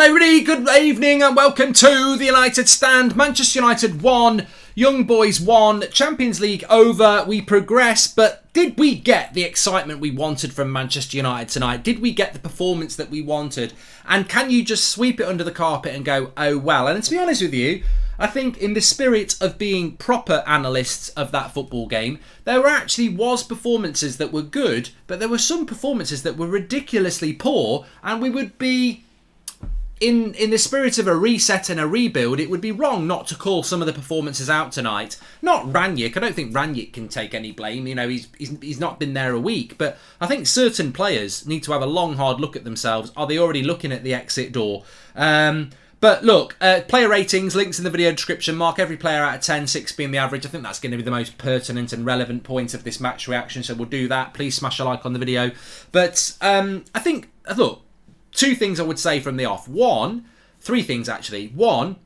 Hello, really good evening and welcome to the United Stand. Manchester United won, Young Boys won, Champions League over, we progress, but did we get the excitement we wanted from Manchester United tonight? Did we get the performance that we wanted? And can you just sweep it under the carpet and go, oh well? And to be honest with you, I think in the spirit of being proper analysts of that football game, there actually was performances that were good, but there were some performances that were ridiculously poor, and we would be... In the spirit of a reset and a rebuild, it would be wrong not to call some of the performances out tonight. Not Ranić. I don't think Ranić can take any blame. You know, he's not been there a week. But I think certain players need to have a long, hard look at themselves. Are they already looking at the exit door? But look, player ratings, links in the video description. Mark every player out of 10, 6 being the average. I think that's going to be the most pertinent and relevant point of this match reaction. So we'll do that. Please smash a like on the video. But I think, look, two things I would say from the off. Three things actually. One,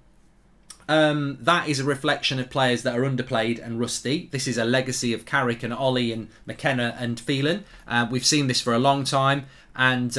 that is a reflection of players that are underplayed and rusty. This is a legacy of Carrick and Ollie and McKenna and Phelan. We've seen this for a long time, and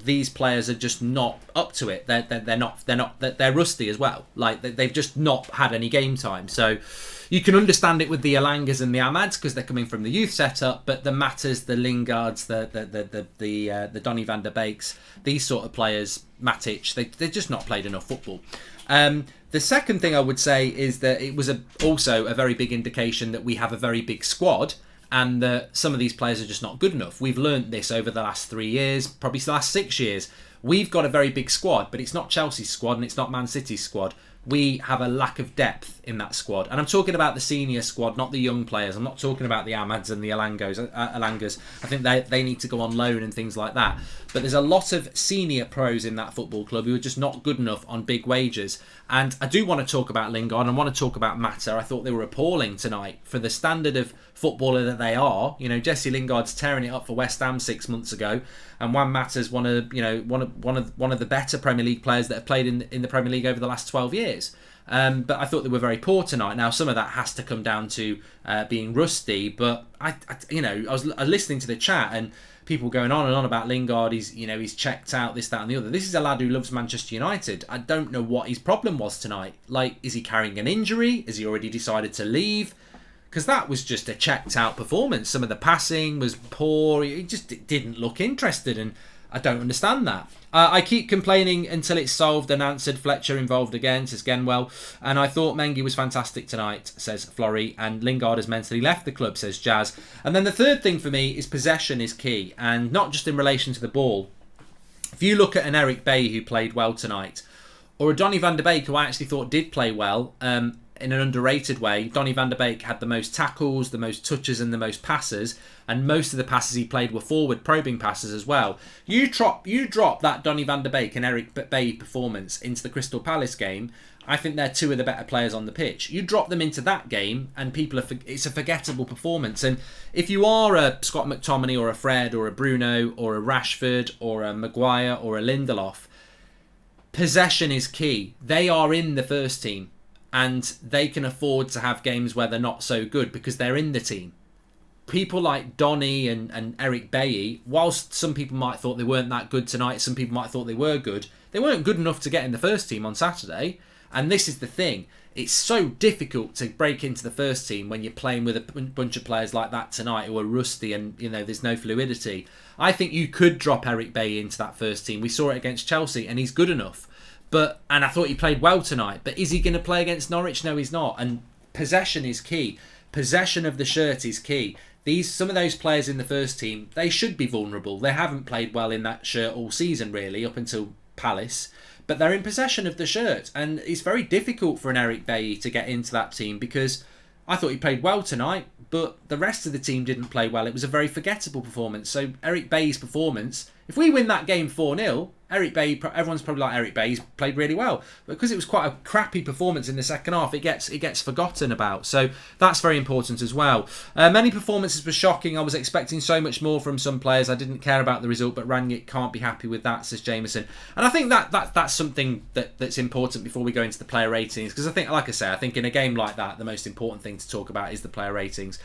these players are just not up to it. They're rusty as well. Like they've just not had any game time. So you can understand it with the Elangas and the Amads because they're coming from the youth setup, but the Matters, the Lingards, the Donny van der Beeks, these sort of players, Matic, they've just not played enough football. The second thing I would say is that it was also a very big indication that we have a very big squad and that some of these players are just not good enough. We've learnt this over the last 3 years, probably the last 6 years. We've got a very big squad, but it's not Chelsea's squad and it's not Man City's squad. We have a lack of depth in that squad. And I'm talking about the senior squad, not the young players. I'm not talking about the Amads and the Elangas. I think they need to go on loan and things like that. But there's a lot of senior pros in that football club who are just not good enough on big wages. And I do want to talk about Lingard and I want to talk about Mata. I thought they were appalling tonight for the standard of footballer that they are. You know, Jesse Lingard's tearing it up for West Ham 6 months ago, and Juan Mata's one of the better Premier League players that have played in the Premier League over the last 12 years. But I thought they were very poor tonight. Now, some of that has to come down to being rusty, but I was listening to the chat and people going on and on about Lingard. He's checked out, this, that, and the other. This is a lad who loves Manchester United. I don't know what his problem was tonight. Like, is he carrying an injury? Has he already decided to leave? Because that was just a checked out performance. Some of the passing was poor. He just didn't look interested, and I don't understand that. I keep complaining until it's solved and answered. Fletcher involved again, says Genwell. And I thought Mengi was fantastic tonight, says Florrie. And Lingard has mentally left the club, says Jazz. And then the third thing for me is possession is key. And not just in relation to the ball. If you look at an Eric Bailly who played well tonight, or a Donny van der Beek who I actually thought did play well, in an underrated way, Donny van der Beek had the most tackles, the most touches and the most passes, and most of the passes he played were forward probing passes as well. You drop that Donny van der Beek and Eric Bailly performance into the Crystal Palace game, I think they're two of the better players on the pitch. You drop them into that game and it's a forgettable performance. And if you are a Scott McTominay or a Fred or a Bruno or a Rashford or a Maguire or a Lindelof, possession is key. They are in the first team. And they can afford to have games where they're not so good because they're in the team. People like Donny and Eric Bailly, whilst some people might have thought they weren't that good tonight, some people might have thought they were good, they weren't good enough to get in the first team on Saturday. And this is the thing. It's so difficult to break into the first team when you're playing with a bunch of players like that tonight who are rusty and, there's no fluidity. I think you could drop Eric Bailly into that first team. We saw it against Chelsea and he's good enough. And I thought he played well tonight. But is he going to play against Norwich? No, he's not. And possession is key. Possession of the shirt is key. Some of those players in the first team, they should be vulnerable. They haven't played well in that shirt all season, really, up until Palace. But they're in possession of the shirt. And it's very difficult for an Eric Bailly to get into that team because I thought he played well tonight, but the rest of the team didn't play well. It was a very forgettable performance. So Eric Bailly's performance, if we win that game 4-0, Eric Bailly, everyone's probably like Eric Bailly's played really well. But because it was quite a crappy performance in the second half, it gets forgotten about. So that's very important as well. Many performances were shocking. I was expecting so much more from some players. I didn't care about the result, but Ranić can't be happy with that, says Jameson. And I think that's something that's important before we go into the player ratings. Because I think, like I say, I think in a game like that, the most important thing to talk about is the player ratings.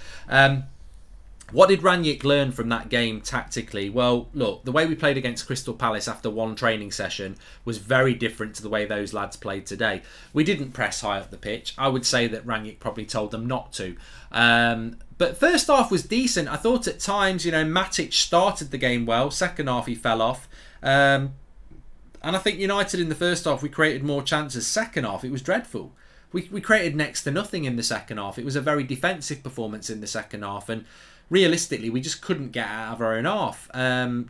What did Rangnick learn from that game tactically? Well, look, the way we played against Crystal Palace after one training session was very different to the way those lads played today. We didn't press high up the pitch. I would say that Rangnick probably told them not to. But first half was decent. I thought at times, Matic started the game well. Second half, he fell off. And I think United in the first half, we created more chances. Second half, it was dreadful. We created next to nothing in the second half. It was a very defensive performance in the second half. And realistically, we just couldn't get out of our own half.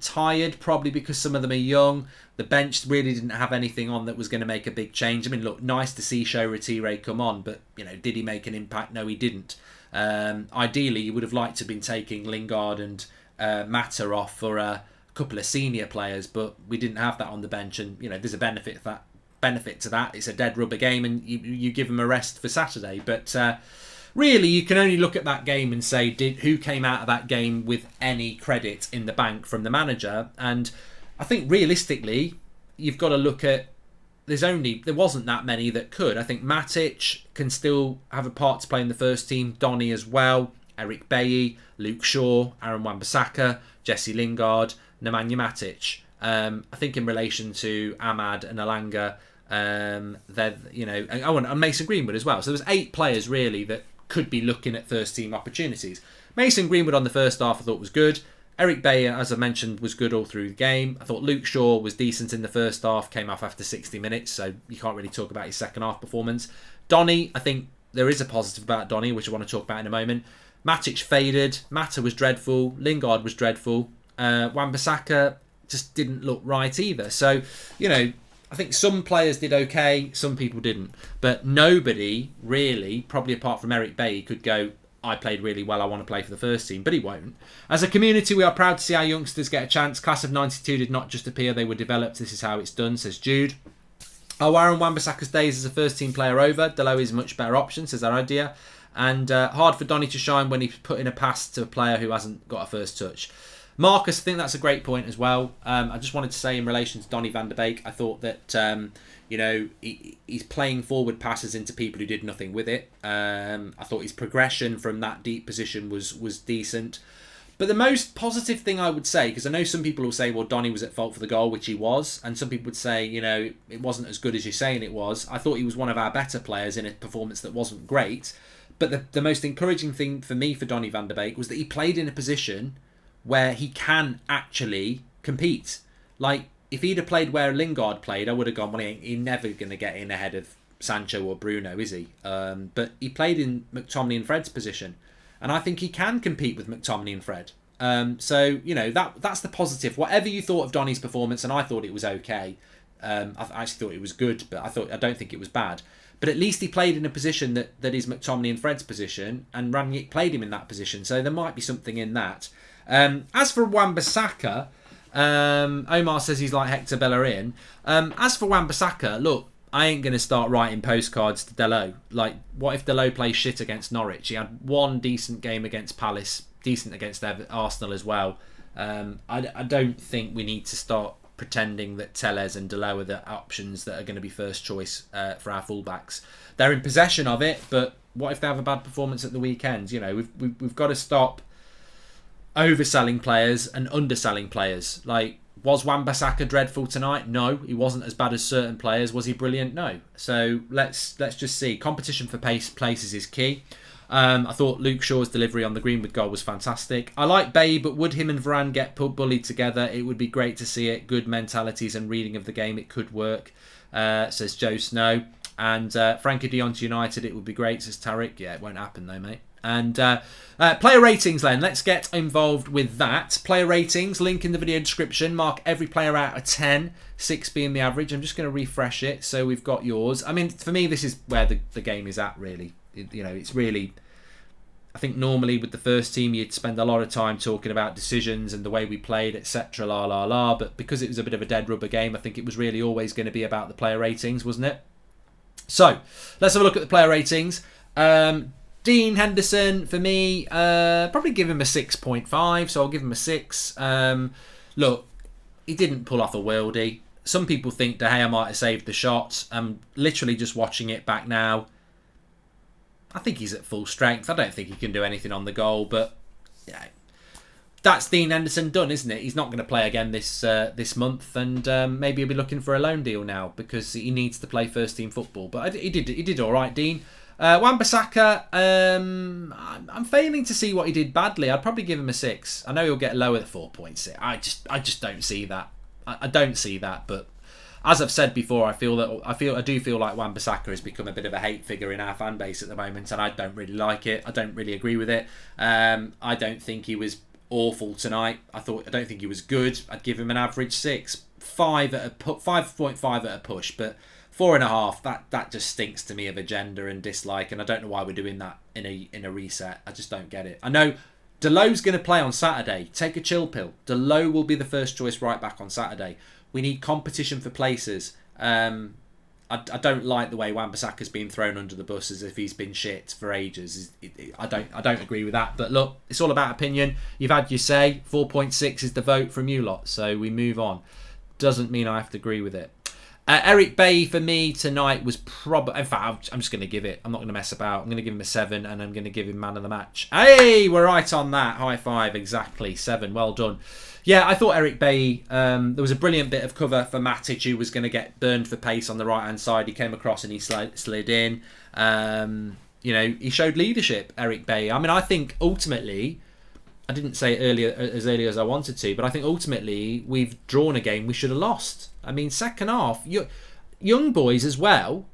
Tired, probably because some of them are young. The bench really didn't have anything on that was going to make a big change. I mean, look, nice to see Show Retire come on, but, did he make an impact? No, he didn't. Ideally, you would have liked to have been taking Lingard and Mata off for a couple of senior players, but we didn't have that on the bench. And, there's a benefit to that. It's a dead rubber game, and you give them a rest for Saturday. But really, you can only look at that game and say, who came out of that game with any credit in the bank from the manager? And I think realistically, you've got to look at, there wasn't that many that could. I think Matic can still have a part to play in the first team. Donny as well. Eric Bailly, Luke Shaw, Aaron Wan-Bissaka, Jesse Lingard, Nemanja Matic. I think in relation to Ahmad and Alanga, and Mason Greenwood as well. So there's 8 players really that could be looking at first team opportunities. Mason Greenwood on the first half I thought was good. Eric Bailly, as I mentioned, was good all through the game. I thought Luke Shaw was decent in the first half, came off after 60 minutes, so you can't really talk about his second half performance. Donny, I think there is a positive about Donny, which I want to talk about in a moment. Matic faded, Mata was dreadful, Lingard was dreadful, Wan-Bissaka just didn't look right either. So, I think some players did okay, some people didn't. But nobody really, probably apart from Eric Bailly, could go, I played really well, I want to play for the first team. But he won't. As a community, we are proud to see our youngsters get a chance. Class of 92 did not just appear, they were developed. This is how it's done, says Jude. Aaron Wan-Bissaka's days as a first team player over. Delo is a much better option, says our idea. And hard for Donny to shine when he's put in a pass to a player who hasn't got a first touch. Marcus, I think that's a great point as well. I just wanted to say in relation to Donny van der Beek, I thought that he's playing forward passes into people who did nothing with it. I thought his progression from that deep position was decent. But the most positive thing I would say, because I know some people will say, well, Donny was at fault for the goal, which he was. And some people would say, it wasn't as good as you're saying it was. I thought he was one of our better players in a performance that wasn't great. But the most encouraging thing for me for Donny van der Beek was that he played in a position where he can actually compete. Like, if he'd have played where Lingard played, I would have gone, well, he's never going to get in ahead of Sancho or Bruno, is he? But he played in McTominay and Fred's position. And I think he can compete with McTominay and Fred. So, that's the positive. Whatever you thought of Donny's performance, and I thought it was okay. I actually thought it was good, but I don't think it was bad. But at least he played in a position that is McTominay and Fred's position, and Rangnick played him in that position. So there might be something in that. As for Wan-Bissaka, Omar says he's like Hector Bellerin. As for Wan-Bissaka, look, I ain't going to start writing postcards to Delo. Like, what if Delo plays shit against Norwich? He had one decent game against Palace, decent against Arsenal as well. I don't think we need to start pretending that Telles and Delo are the options that are going to be first choice for our fullbacks. They're in possession of it, but what if they have a bad performance at the weekend? We've got to stop overselling players and underselling players. Like, was Wan-Bissaka dreadful tonight? No, he wasn't as bad as certain players. Was he brilliant? No. So let's just see. Competition for places is key. I thought Luke Shaw's delivery on the Greenwood goal was fantastic. I like Bailly, but would him and Varane get bullied together? It would be great to see it. Good mentalities and reading of the game. It could work, says Joe Snow. And Frankie de Jong to United, it would be great, says Tarek. Yeah, it won't happen though, mate. And player ratings then. Let's get involved with that. Player ratings, link in the video description. Mark every player out of 10, 6 being the average. I'm just going to refresh it so we've got yours. I mean, for me, this is where the game is at, really. It's really... I think normally with the first team, you'd spend a lot of time talking about decisions and the way we played, etc. But because it was a bit of a dead rubber game, I think it was really always going to be about the player ratings, wasn't it? So, let's have a look at the player ratings. Dean Henderson, for me, probably give him a 6.5, so I'll give him a 6. Look, he didn't pull off a worldie. Some people think De Gea might have saved the shot. I'm literally just watching it back now. I think he's at full strength. I don't think he can do anything on the goal, but that's Dean Henderson done, isn't it? He's not going to play again this month, and maybe he'll be looking for a loan deal now because he needs to play first team football. But he did all right, Dean. Wan-Bissaka, I'm failing to see what he did badly. I'd probably give him a 6. I know he'll get lower at 4.6. I just don't see that. I don't see that. But as I've said before, I do feel like Wan-Bissaka has become a bit of a hate figure in our fan base at the moment, and I don't really like it. I don't really agree with it. I don't think he was awful tonight. I don't think he was good. I'd give him an average 6, 5.5 at a push, but 4.5. That just stinks to me of agenda and dislike, and I don't know why we're doing that in a reset. I just don't get it. I know Delo's going to play on Saturday. Take a chill pill. Delo will be the first choice right back on Saturday. We need competition for places. I don't like the way Wan-Bissaka's been thrown under the bus as if he's been shit for ages. I don't agree with that. But look, it's all about opinion. You've had your say. 4.6 is the vote from you lot, so we move on. Doesn't mean I have to agree with it. Eric Bailly for me tonight was probably... In fact, I'm just going to give it... I'm not going to mess about. I'm going to give him a 7 and I'm going to give him man of the match. Hey, we're right on that. High five. Exactly. 7. Well done. Yeah, I thought Eric Bailly... there was a brilliant bit of cover for Matic, who was going to get burned for pace on the right-hand side. He came across and he slid in. He showed leadership, Eric Bailly. I mean, I think ultimately... I didn't say it as early as I wanted to, but I think ultimately we've drawn a game we should have lost. I mean, second half, young boys as well,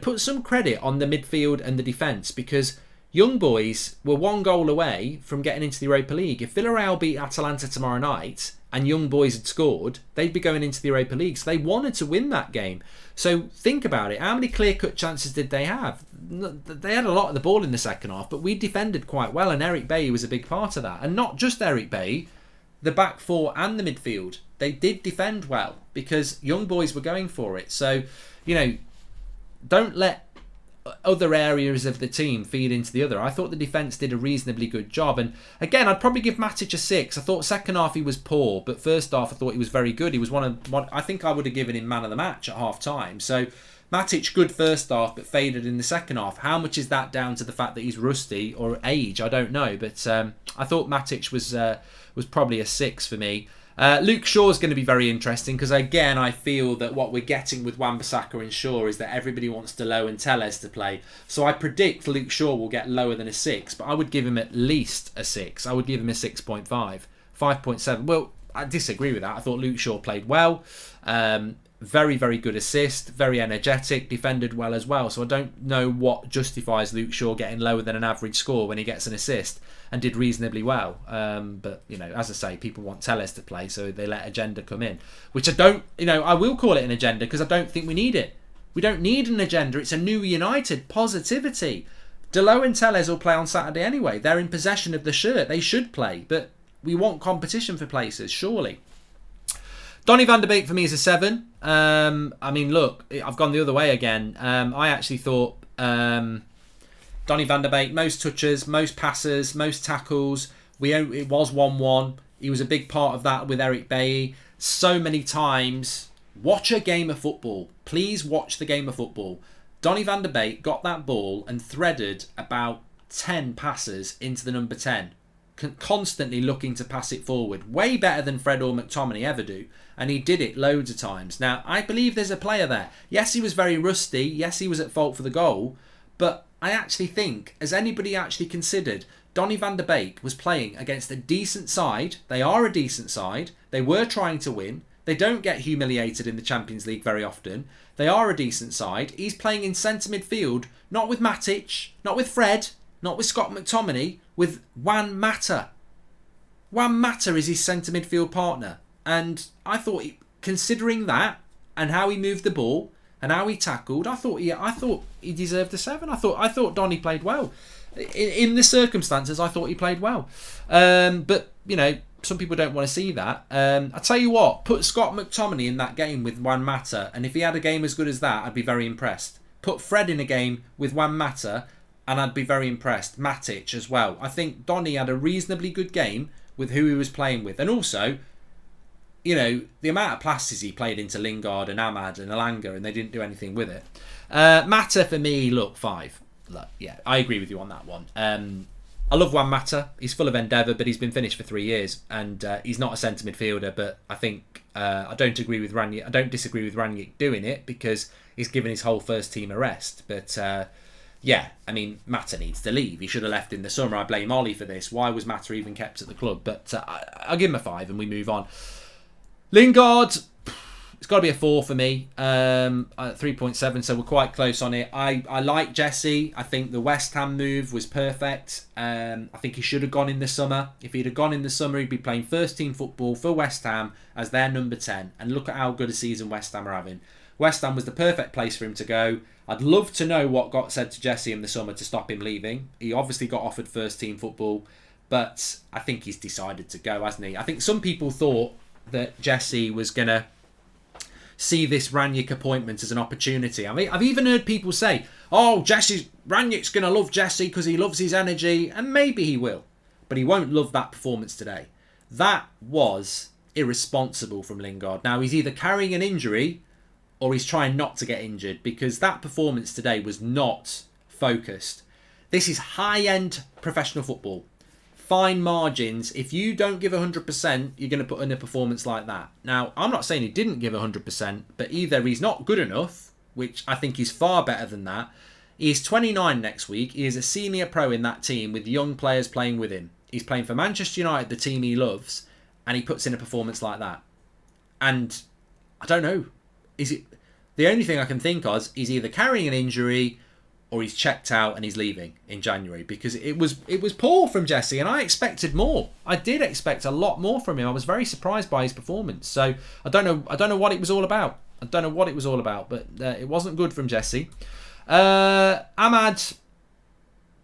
put some credit on the midfield and the defence, because young boys were 1 goal away from getting into the Europa League. If Villarreal beat Atalanta tomorrow night and young boys had scored, they'd be going into the Europa League. So they wanted to win that game. So think about it. How many clear-cut chances did they have? They had a lot of the ball in the second half, but we defended quite well, and Eric Bailly was a big part of that. And not just Eric Bailly, the back four and the midfield. They did defend well because young boys were going for it. So, don't let other areas of the team feed into the other. I thought the defence did a reasonably good job. And again, I'd probably give Matic a 6. I thought second half he was poor, but first half I thought he was very good. He was I think I would have given him man of the match at half time. So Matic good first half, but faded in the second half. How much is that down to the fact that he's rusty or age? I don't know. But I thought Matic was probably a 6 for me. Luke Shaw's going to be very interesting because, again, I feel that what we're getting with Wan-Bissaka and Shaw is that everybody wants Delo and Telles to play. So I predict Luke Shaw will get lower than a 6, but I would give him at least a 6. I would give him a 6.5, 5.7. Well, I disagree with that. I thought Luke Shaw played well. Very, very good assist, very energetic, defended well as well. So I don't know what justifies Luke Shaw getting lower than an average score when he gets an assist and did reasonably well. But, as I say, people want Telles to play, so they let agenda come in. Which I don't, I will call it an agenda because I don't think we need it. We don't need an agenda. It's a new United. Positivity. Delo and Telles will play on Saturday anyway. They're in possession of the shirt. They should play. But we want competition for places, surely. Donny van der Beek for me is a 7. I mean, look, I've gone the other way again. I actually thought Donny van der Beek, most touches, most passes, most tackles. It was 1-1. He was a big part of that with Eric Bailly. So many times. Watch a game of football. Please watch the game of football. Donny van der Beek got that ball and threaded about 10 passes into the number 10. Constantly looking to pass it forward. Way better than Fred or McTominay ever do. And he did it loads of times. Now, I believe there's a player there. Yes, he was very rusty. Yes, he was at fault for the goal. But I actually think, has anybody actually considered Donny van der Beek was playing against a decent side? They are a decent side. They were trying to win. They don't get humiliated in the Champions League very often. They are a decent side. He's playing in centre midfield, not with Matic, not with Fred, not with Scott McTominay, with Juan Mata. Juan Mata is his centre midfield partner. And I thought, considering that and how he moved the ball and how he tackled, I thought he deserved a 7. I thought Donny played well. In the circumstances, I thought he played well. But some people don't want to see that. I tell you what, put Scott McTominay in that game with Juan Mata, and if he had a game as good as that, I'd be very impressed. Put Fred in a game with Juan Mata, and I'd be very impressed. Matic as well. I think Donny had a reasonably good game with who he was playing with. And also, the amount of passes he played into Lingard and Ahmad and Elanga, and they didn't do anything with it. Mata for me, look, 5. Look, yeah, I agree with you on that one. I love Juan Mata. He's full of endeavour, but he's been finished for 3 years, and he's not a centre midfielder. But I think I don't disagree with Rangnick doing it because he's given his whole first team a rest. But yeah, I mean, Mata needs to leave. He should have left in the summer. I blame Ollie for this. Why was Mata even kept at the club? But I'll give him a 5 and we move on. Lingard, it's got to be a 4 for me. 3.7, so we're quite close on it. I like Jesse. I think the West Ham move was perfect. I think he should have gone in the summer. If he'd have gone in the summer, he'd be playing first team football for West Ham as their number 10. And look at how good a season West Ham are having. West Ham was the perfect place for him to go. I'd love to know what got said to Jesse in the summer to stop him leaving. He obviously got offered first team football, but I think he's decided to go, hasn't he? I think some people thought that Jesse was going to see this Rangnick appointment as an opportunity. I mean, I've even heard people say, oh, Rangnick's going to love Jesse because he loves his energy, and maybe he will, but he won't love that performance today. That was irresponsible from Lingard. Now, he's either carrying an injury or he's trying not to get injured, because that performance today was not focused. This is high-end professional football. Fine margins. If you don't give 100%, you're going to put in a performance like that. Now, I'm not saying he didn't give 100%, but either he's not good enough, which I think he's far better than that. He's 29 next week. He is a senior pro in that team with young players playing with him. He's playing for Manchester United, the team he loves, and he puts in a performance like that. And I don't know. Is it the only thing I can think of is either carrying an injury or he's checked out and he's leaving in January, because it was poor from Jesse and I expected more. I did expect a lot more from him. I was very surprised by his performance. So I don't know what it was all about. But it wasn't good from Jesse. Ahmad,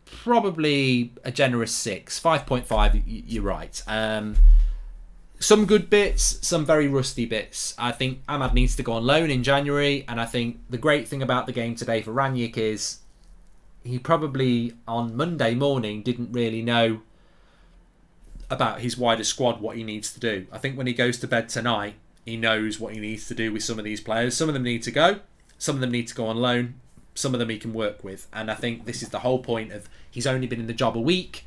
probably a generous 6, 5.5. You're right. Some good bits, some very rusty bits. I think Ahmad needs to go on loan in January, and I think the great thing about the game today for Rangnick is he probably on Monday morning didn't really know about his wider squad, what he needs to do. I think when he goes to bed tonight, he knows what he needs to do with some of these players. Some of them need to go, some of them need to go on loan, some of them he can work with. And I think this is the whole point of he's only been in the job a week.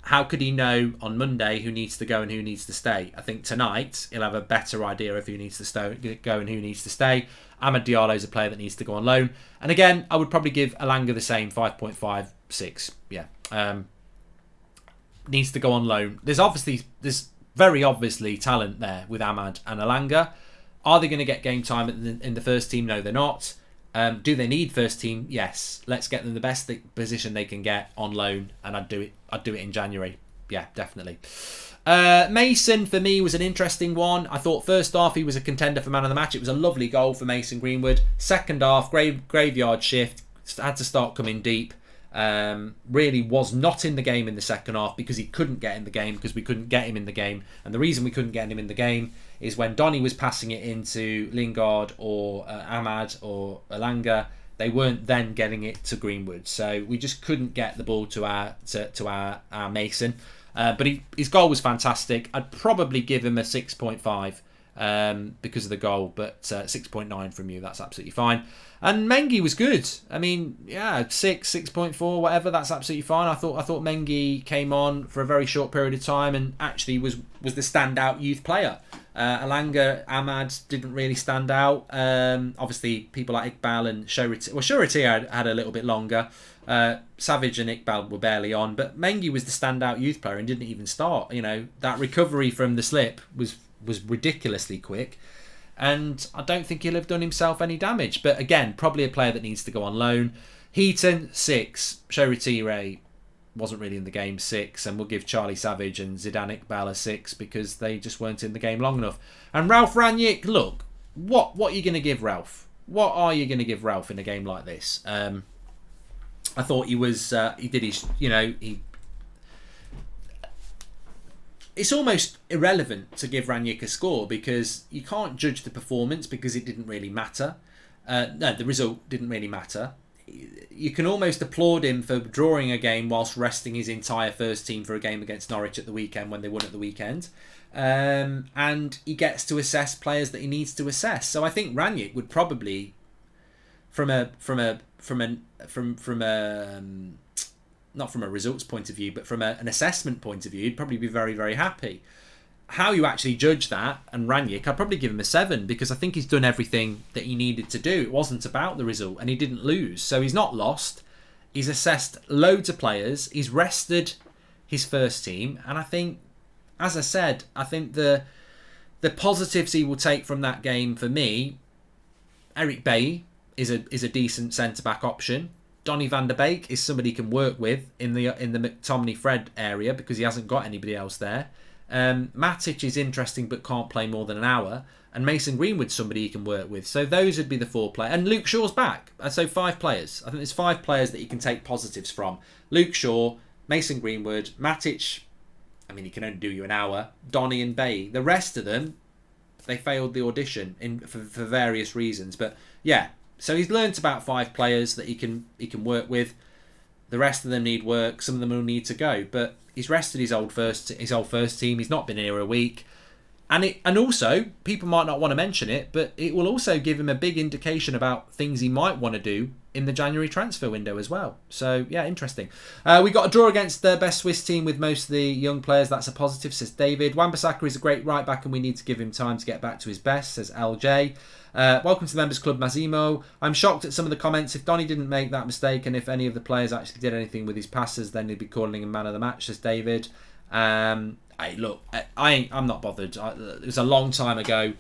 How could he know on Monday who needs to go and who needs to stay? I think tonight he'll have a better idea of who needs to go and who needs to stay. Amad Diallo is a player that needs to go on loan. And again, I would probably give Alanga the same, 5.5, 6. Yeah. Needs to go on loan. There's very obviously talent there with Amad and Alanga. Are they going to get game time in the first team? No, they're not. Do they need first team? Yes. Let's get them the best position they can get on loan, and I'd do it in January. Yeah, definitely. Mason for me was an interesting one. I thought first half he was a contender for man of the match. It was a lovely goal for Mason Greenwood. Second half, graveyard shift, had to start coming deep. Really was not in the game in the second half because he couldn't get in the game, because we couldn't get him in the game. And the reason we couldn't get him in the game is when Donny was passing it into Lingard or Ahmad or Alanga, they weren't then getting it to Greenwood. So we just couldn't get the ball to our Mason. But his goal was fantastic. I'd probably give him a 6.5 because of the goal, but 6.9 from you, that's absolutely fine. And Mengi was good. I mean, yeah, 6.4, whatever, that's absolutely fine. I thought Mengi came on for a very short period of time and actually was the standout youth player. Alanga, Ahmad didn't really stand out. Obviously, people like Iqbal and Shority. Well, Shority had a little bit longer. Savage and Iqbal were barely on, but Mengi was the standout youth player and didn't even start. You know, that recovery from the slip was ridiculously quick, and I don't think he'll have done himself any damage. But again, probably a player that needs to go on loan. Heaton, 6. Shority wasn't really in the game, 6, and we'll give Charlie Savage and Zidane Iqbal a 6 because they just weren't in the game long enough. And Ralph Rangnick, look, what are you going to give Ralph? What are you going to give Ralph in a game like this? I thought he did his, it's almost irrelevant to give Rangnick a score because you can't judge the performance because it didn't really matter. No, the result didn't really matter. You can almost applaud him for drawing a game whilst resting his entire first team for a game against Norwich at the weekend when they won at the weekend. And he gets to assess players that he needs to assess. So I think Rangnick would probably, from a not from a results point of view, but from an assessment point of view, he'd probably be very, very happy. How you actually judge that, and Ranić, I'd probably give him a 7, because I think he's done everything that he needed to do. It wasn't about the result, and he didn't lose. So he's not lost. He's assessed loads of players. He's rested his first team. And I think, as I said, I think the positives he will take from that game, for me, Eric Bailly is a decent centre-back option. Donny van der Beek is somebody he can work with in the McTominay-Fred area, because he hasn't got anybody else there. Matic is interesting but can't play more than an hour, and Mason Greenwood's somebody he can work with. So those would be the 4 players, and Luke Shaw's back, and so 5 players. I think there's 5 players that you can take positives from: Luke Shaw, Mason Greenwood, Matic. I mean, he can only do you an hour. Donny and Bailly. The rest of them, they failed the audition for various reasons. But yeah, so he's learnt about 5 players that he can work with. The rest of them need work. Some of them will need to go, but he's rested his old first team. He's not been here a week, and also people might not want to mention it, but it will also give him a big indication about things he might want to do in the January transfer window as well. So yeah, interesting. We got a draw against the best Swiss team with most of the young players. That's a positive, says David. Wan-Bissaka is a great right back, and we need to give him time to get back to his best, says LJ. Welcome to the Members Club, Massimo. I'm shocked at some of the comments. If Donny didn't make that mistake, and if any of the players actually did anything with his passes, then he'd be calling him man of the match, says David. I'm not bothered. It was a long time ago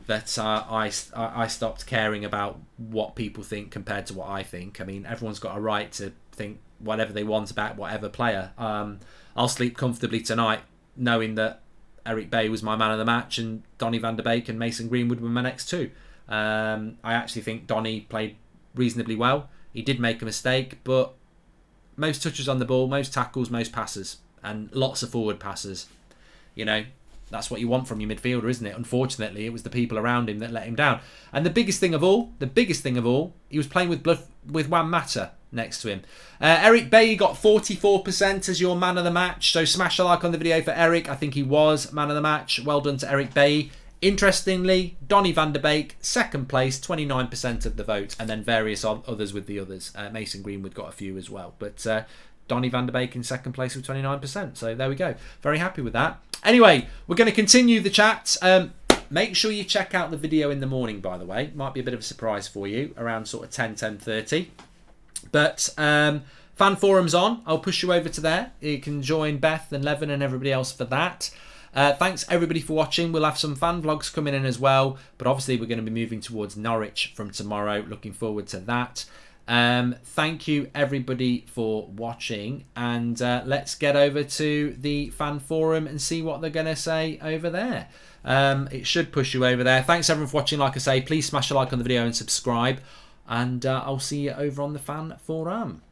that I stopped caring about what people think compared to what I think. I mean, everyone's got a right to think whatever they want about whatever player. I'll sleep comfortably tonight knowing that Eric Bailly was my man of the match, and Donny van der Beek and Mason Greenwood were my next 2. I actually think Donny played reasonably well. He did make a mistake, but most touches on the ball, most tackles, most passes, and lots of forward passes. You know, that's what you want from your midfielder, isn't it? Unfortunately, it was the people around him that let him down. And the biggest thing of all, he was playing with Juan Mata next to him. Eric Bailly got 44% as your man of the match, so smash a like on the video for Eric. I think he was man of the match. Well done to Eric Bailly. Interestingly, Donny van der Beek, second place, 29% of the vote, and then various others with the others. Mason Greenwood got a few as well, but Donny van der Beek in second place with 29%. So there we go. Very happy with that. Anyway, we're going to continue the chat. Make sure you check out the video in the morning, by the way. Might be a bit of a surprise for you, around sort of 10:30. But fan forum's on. I'll push you over to there. You can join Beth and Levin and everybody else for that. Thanks everybody for watching. We'll have some fan vlogs coming in as well, but obviously we're going to be moving towards Norwich from tomorrow. Looking forward to that. Thank you everybody for watching, and let's get over to the fan forum and see what they're going to say over there. It should push you over there. Thanks everyone for watching. Like I say, please smash a like on the video and subscribe, and I'll see you over on the fan forum.